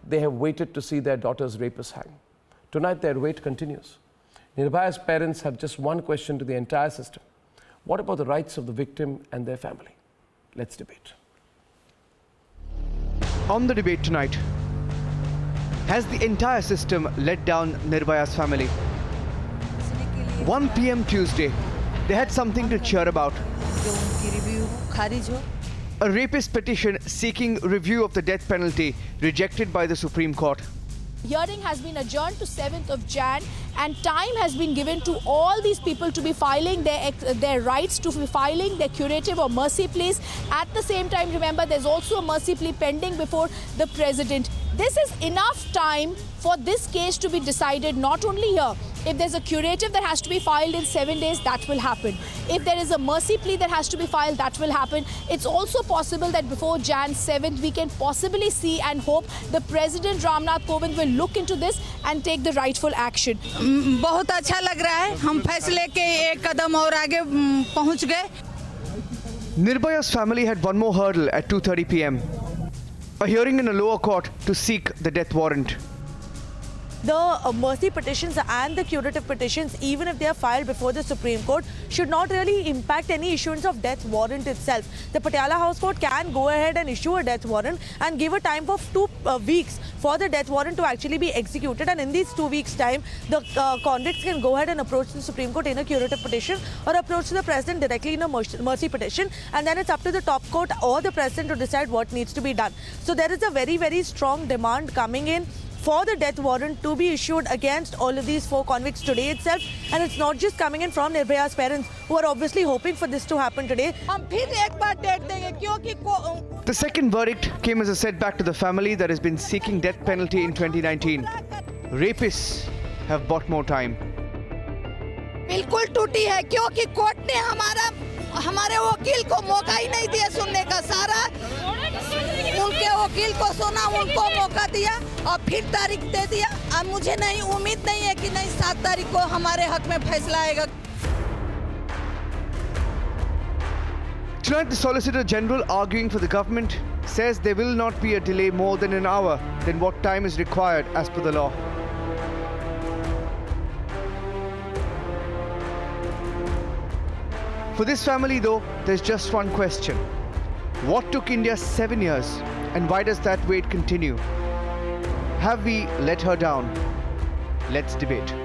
they have waited to see their daughter's rapist hang. Tonight, their wait continues. Nirbhaya's parents have just one question to the entire system. What about the rights of the victim and their family? Let's debate. On the debate tonight, has the entire system let down Nirbhaya's family? 1 p.m. Tuesday, they had something to cheer about. A rapist petition seeking review of the death penalty rejected by the Supreme Court. Hearing has been adjourned to 7th of Jan, and time has been given to all these people to be filing their rights, to be filing their curative or mercy pleas. At the same time, remember, there's also a mercy plea pending before the president. This is enough time for this case to be decided, not only here. If there's a curative that has to be filed in 7 days, that will happen. If there is a mercy plea that has to be filed, that will happen. It's also possible that before Jan 7th, we can possibly see and hope the President Ramnath Kovind will look into this and take the rightful action. बहुत अच्छा लग रहा है हम फैसले के एक कदम और आगे पहुंच गए. Nirbhaya's family had one more hurdle at 2:30 p.m. A hearing in a lower court to seek the death warrant. The mercy petitions and the curative petitions, even if they are filed before the Supreme Court, should not really impact any issuance of death warrant itself. The Patiala House Court can go ahead and issue a death warrant and give a time of 2 weeks for the death warrant to actually be executed. And in these 2 weeks' time, the convicts can go ahead and approach the Supreme Court in a curative petition or approach the President directly in a mercy petition. And then it's up to the top court or the President to decide what needs to be done. So there is a very, very strong demand coming in for the death warrant to be issued against all of these 4 convicts today itself. And it's not just coming in from Nirbhaya's parents, who are obviously hoping for this to happen today. The second verdict came as a setback to the family that has been seeking death penalty in 2019. Rapists have bought more time. बिल्कुल टूटी है क्योंकि court ने हमारे वकील को मौका ही नहीं दिया सुनने का. सारा उनके वकील को सुना, उनको मौका दिया और फिर तारीख दे दिया. अब मुझे नहीं उम्मीद नहीं है कि नहीं 7 तारीख को हमारे हक में फैसला आएगा. Tonight, the Solicitor General, arguing for the government, says there will not be a delay more than an hour than what time is required as per the law. For this family, though, there's just one question. What took India 7 years, and why does that wait continue? Have we let her down? Let's debate.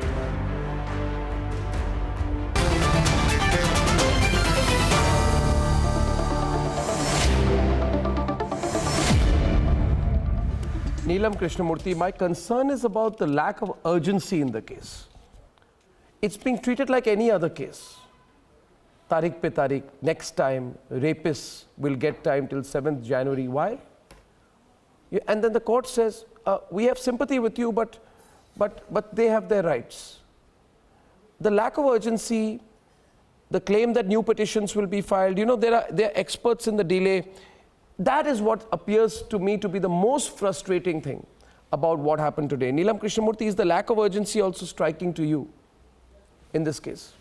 Neelam Krishnamurthy, my concern is about the lack of urgency in the case. It's being treated like any other case. Tariq pe tariq, next time, rapists will get time till 7th January. Why? And then the court says, we have sympathy with you, but they have their rights. The lack of urgency, the claim that new petitions will be filed, you know, there are experts in the delay. That is what appears to me to be the most frustrating thing about what happened today. Neelam Krishnamurthy, is the lack of urgency also striking to you in this case?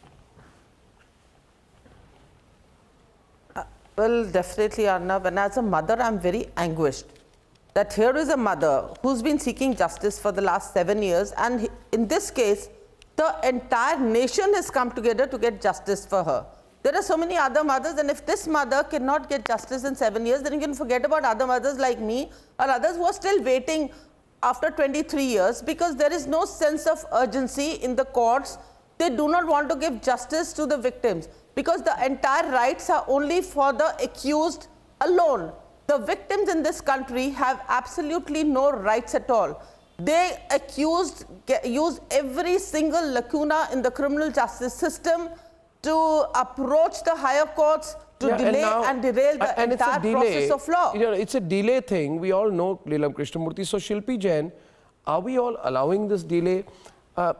Well, definitely, Arnab, and as a mother, I'm very anguished that here is a mother who's been seeking justice for the last 7 years, and in this case, the entire nation has come together to get justice for her. There are so many other mothers, and if this mother cannot get justice in 7 years, then you can forget about other mothers like me or others who are still waiting after 23 years, because there is no sense of urgency in the courts. They do not want to give justice to the victims, because the entire rights are only for the accused alone. The victims in this country have absolutely no rights at all. They accused use every single lacuna in the criminal justice system to approach the higher courts to delay and derail the entire process of law. You know, it's a delay thing. We all know, Neelam Krishnamurthy. So, Shilpi Jain, are we all allowing this delay?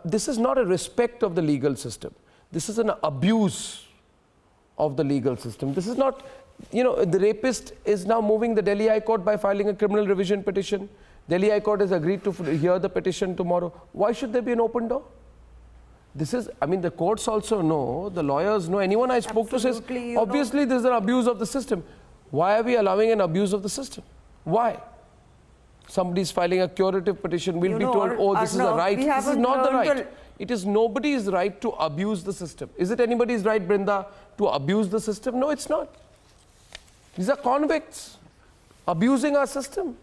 This is not a respect of the legal system. This is an abuse of the legal system. This is not, you know, the rapist is now moving the Delhi High Court by filing a criminal revision petition. Delhi High Court has agreed to hear the petition tomorrow. Why should there be an open door? This is, I mean, the courts also know, the lawyers know, anyone I spoke to says, obviously there's an abuse of the system. Why are we allowing an abuse of the system? Why? Somebody's filing a curative petition, we'll be told, oh, this is a Arnab, right. we This is haven't not the learned right. It is nobody's right to abuse the system. Is it anybody's right, Brinda, to abuse the system? No, it's not. These are convicts abusing our system.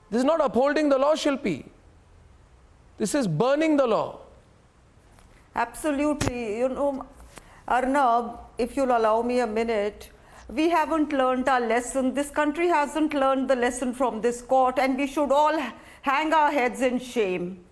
This is not upholding the law, Shilpi. This is burning the law. Absolutely. You know, Arnab, if you'll allow me a minute, we haven't learned our lesson. This country hasn't learned the lesson from this court, and we should all hang our heads in shame.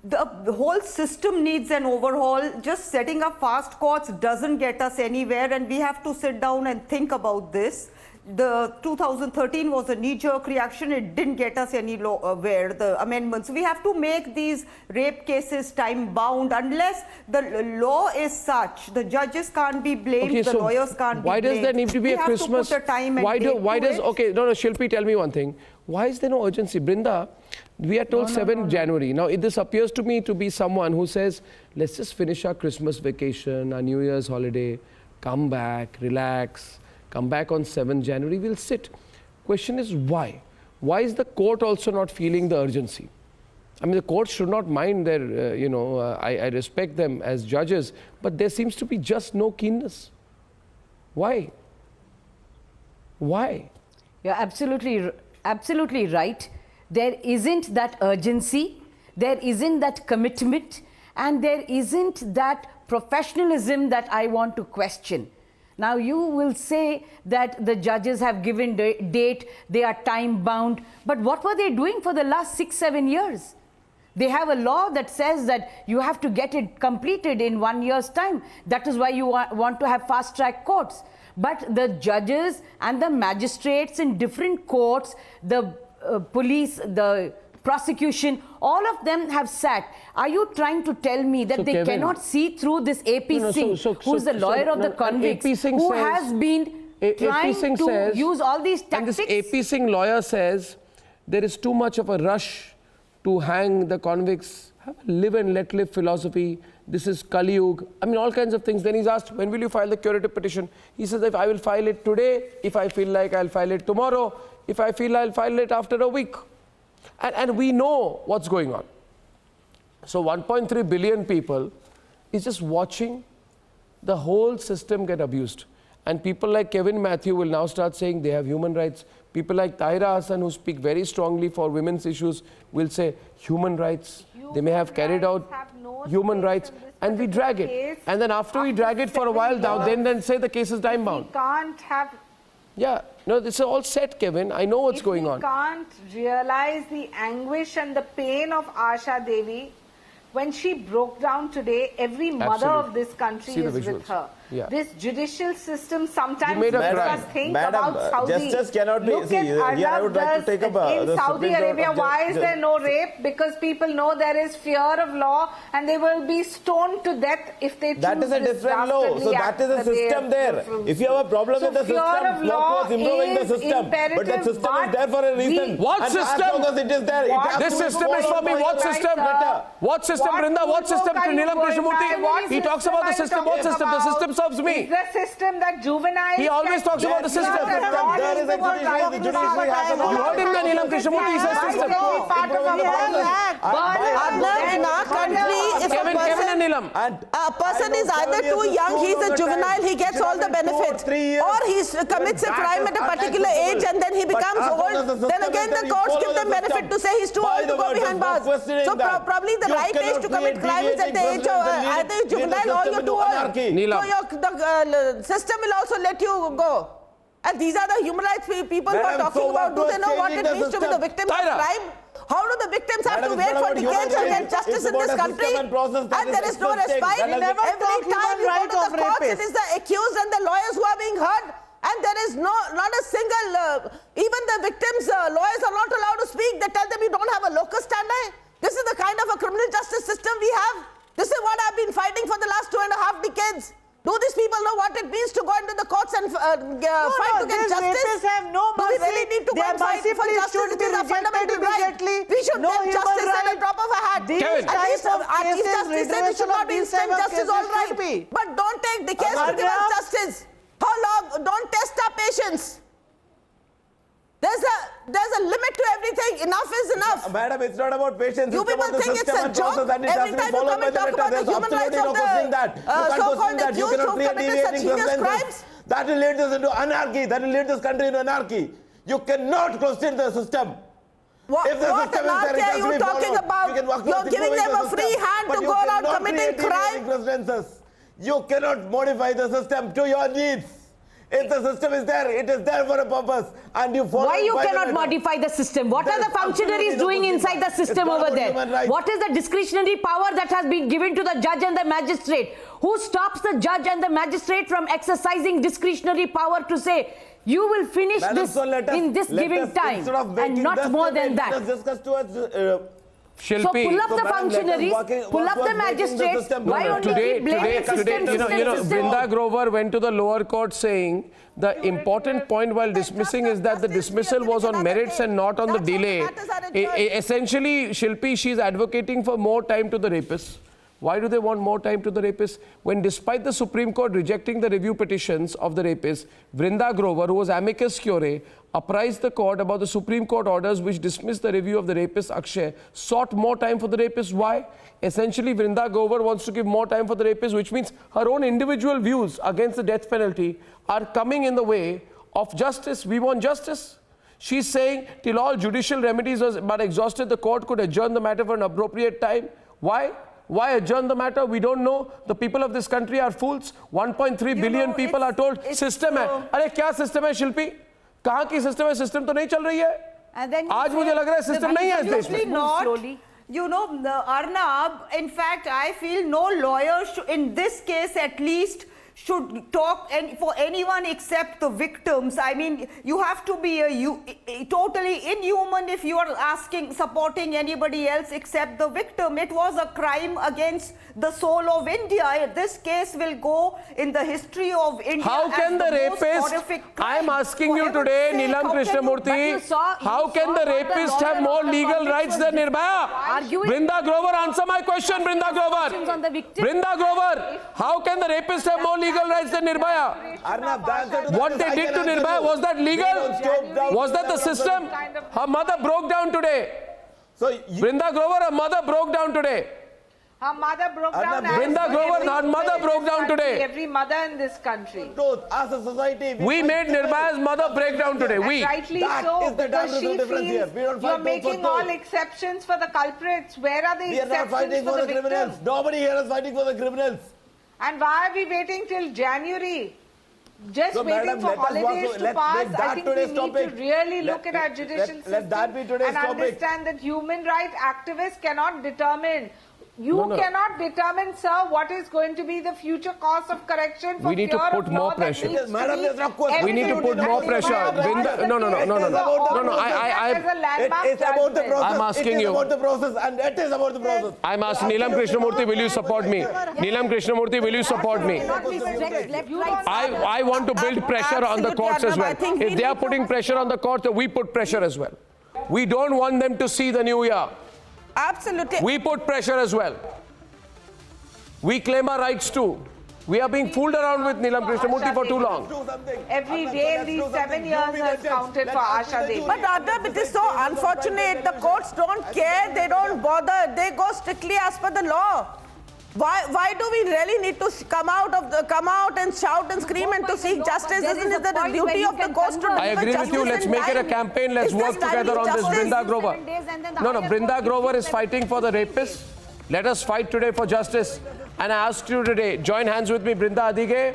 The whole system needs an overhaul. Just setting up fast courts doesn't get us anywhere, and we have to sit down and think about this. The 2013 was a knee-jerk reaction. It didn't get us anywhere, the amendments. We have to make these rape cases time-bound. Unless the law is such, the judges can't be blamed, Okay, the so lawyers can't be why blamed. does there need to be we a Christmas? Have to put a time and why does, it. okay, no, Shilpi, tell me one thing. Why is there no urgency? Brinda, we are told 7th January. Now, this appears to me to be someone who says, let's just finish our Christmas vacation, our New Year's holiday, come back, relax. Come back on 7th January, we'll sit. Question is why? Why is the court also not feeling the urgency? I mean, the court should not mind their, I respect them as judges, but there seems to be just no keenness. Why? Why? You're absolutely right. There isn't that urgency, there isn't that commitment, and there isn't that professionalism that I want to question. Now, you will say that the judges have given date, they are time bound, but what were they doing for the last 6-7 years? They have a law that says that you have to get it completed in 1 year's time. That is why you want to have fast track courts. But the judges and the magistrates in different courts, the police, the prosecution, all of them have sat. Are you trying to tell me that they Kevin, cannot see through this AP Singh, who's the lawyer of the convicts, who has been trying to use all these tactics? And this AP Singh lawyer says there is too much of a rush to hang the convicts. Have a live and let live philosophy. This is Kali Yuga. I mean, all kinds of things. Then he's asked, when will you file the curative petition? He says, if I will file it today, if I feel like I'll file it tomorrow, if I feel I'll file it after a week. And we know what's going on. So 1.3 billion people is just watching the whole system get abused. And people like Kevin Matthew will now start saying they have human rights. People like Tahira Hassan, who speak very strongly for women's issues, will say human rights. They may have carried out human rights. And we drag it. And then after we drag it for a while now, then say the case is time bound. We can't have... Yeah, no, this is all set, Kevin. I know what's going on. We can't realize the anguish and the pain of Asha Devi. When she broke down today, every mother of this country is with her. Yeah. This judicial system sometimes makes us think about Saudi. Justice cannot be. Look See, at here I would like to take up in Saudi Arabia, why is there no rape? Because people know there is fear of law and they will be stoned to death if they choose that is a this different law. So that is a system there. If you have a problem with the system, work was improving the system. But the system is there for a reason. What system? As long as it is there, This system is for me. What system? What system, Brinda? What system? Nilam Krishnamurti. He talks about the system. What system? The system serves me. Is the system that juveniles... He always talks about the system. There is a judiciary has a You heard him, Nilam Krishnamurti. He says system. In our country, if Kevin and Nilam. a person is either too young, he's a juvenile, he gets all the benefits, or he commits a crime at a particular age and then he becomes old, then again the courts give them benefit to say he's too old to go behind bars. So probably the right age to commit crime is at the age of either juvenile or you're too old. So the system will also let you go. And these are the human rights people who are talking about. Do they know what it means to be the victim of crime? How do the victims have to wait for decades to get justice in this country? And there is no respite. Every time you go to the courts, it is the accused and the lawyers who are being heard. And there is not a single, even the victims' lawyers are not allowed to speak. They tell them you don't have a locus standi. This is the kind of a criminal justice system we have. This is what I've been fighting for the last 2.5 decades. Do these people know what it means to go into the courts and fight to get justice? Have no Do we really need to go and fight for justice? It is a fundamental right. We should get justice at the drop of a hat. At least justice said we should not be instant justice, all right. But don't take decades to give us justice. How long? Don't test our patience. There's a limit to everything. Enough is enough. Madam, it's not about patience. You people think it's a joke? Every time you come and talk about the human rights of the so-called accused who committed such heinous crimes. That will lead us into anarchy. That will lead this country into anarchy. You cannot question the system. What anarchy are you talking about? You're giving them a free hand to go around committing crime. You cannot modify the system to your needs. If the system is there, it is there for a purpose. And you follow. Why you cannot modify the system? What are the functionaries doing inside the system over there? What is the discretionary power that has been given to the judge and the magistrate? Who stops the judge and the magistrate from exercising discretionary power to say, you will finish this in this given time and not more than that? Shilpi. So pull up the functionaries, pull up the magistrates. Why only keep blaming system? Vrinda Grover went to the lower court saying the important point while dismissing is that the dismissal was on merits and not on the delay. Essentially, Shilpi, she's advocating for more time to the rapists. Why do they want more time to the rapists? When despite the Supreme Court rejecting the review petitions of the rapists, Vrinda Grover, who was amicus curiae, apprised the court about the Supreme Court orders which dismissed the review of the rapist Akshay, sought more time for the rapist. Why? Essentially, Vrinda Grover wants to give more time for the rapist, which means her own individual views against the death penalty are coming in the way of justice. We want justice. She's saying till all judicial remedies are exhausted, the court could adjourn the matter for an appropriate time. Why? Why adjourn the matter? We don't know. The people of this country are fools. 1.3 billion people are told system hai. अरे क्या system है शिल्पी? कहाँ की system है? System तो नहीं चल रही है. आज मुझे लग रहा है system नहीं है इस देश में. You know, Arnab, in fact, I feel no lawyer in this case at least should talk for anyone except the victims. I mean, you have to be totally inhuman if you are supporting anybody else except the victim. It was a crime against the soul of India. This case will go in the history of India. How can the rapist, I am asking you today, Neelam Krishnamurthy, how can the rapist have more legal rights than Nirbhaya? Vrinda Grover, answer my question, Vrinda Grover. Vrinda Grover, how can the rapist have more legal rights than Nirbhaya? Arnab, what they did to Nirbhaya, was that legal? Was that the system? Her mother broke down today. So Vrinda Grover, her mother broke down today. Her mother broke down. Vrinda Grover, her mother broke down today. Every mother in this country. As a society, we made Nirbhaya's mother break down today. And rightly so, because she feels you're making all exceptions for the culprits. Where are the exceptions are not fighting for the criminals. Nobody here is fighting for the criminals. And why are we waiting till January? Just waiting for holidays to pass. I think we need to really look at our judicial system and understand that human rights activists cannot determine. You cannot determine, sir, what is going to be the future course of correction for we need to put more pressure. We need to put more pressure. No. It's about the process. I'm asking you. It is about the process, and it is about the process. I'm asking Neelam Krishnamurthy, will you support me? Neelam Krishnamurthy, will you support me? I want to build pressure on the courts as well. If they are putting pressure on the courts, we put pressure as well. We don't want them to see the new year. Absolutely. We put pressure as well. We claim our rights too. We are being fooled around with Neelam Krishnamurthy for too long. Every day in these 7 years has counted for Asha Devi. But Arnab, it is so unfortunate. The courts don't care. They don't bother. They go strictly as per the law. Why do we really need to come out and shout and scream and to seek justice? Isn't it the duty of the courts to deliver I agree with you. Let's make it a campaign. Let's work together on this. Vrinda Grover. No. Vrinda Grover is fighting for the rapists. Let us fight today for justice. And I ask you today, join hands with me, Brinda Adige,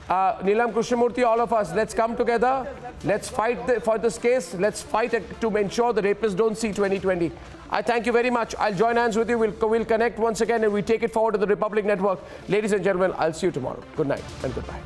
Neelam Krishnamurthy, all of us. Let's come together. Let's fight for this case. Let's fight to ensure the rapists don't see 2020. I thank you very much. I'll join hands with you. We'll connect once again and we take it forward to the Republic Network. Ladies and gentlemen, I'll see you tomorrow. Good night and goodbye.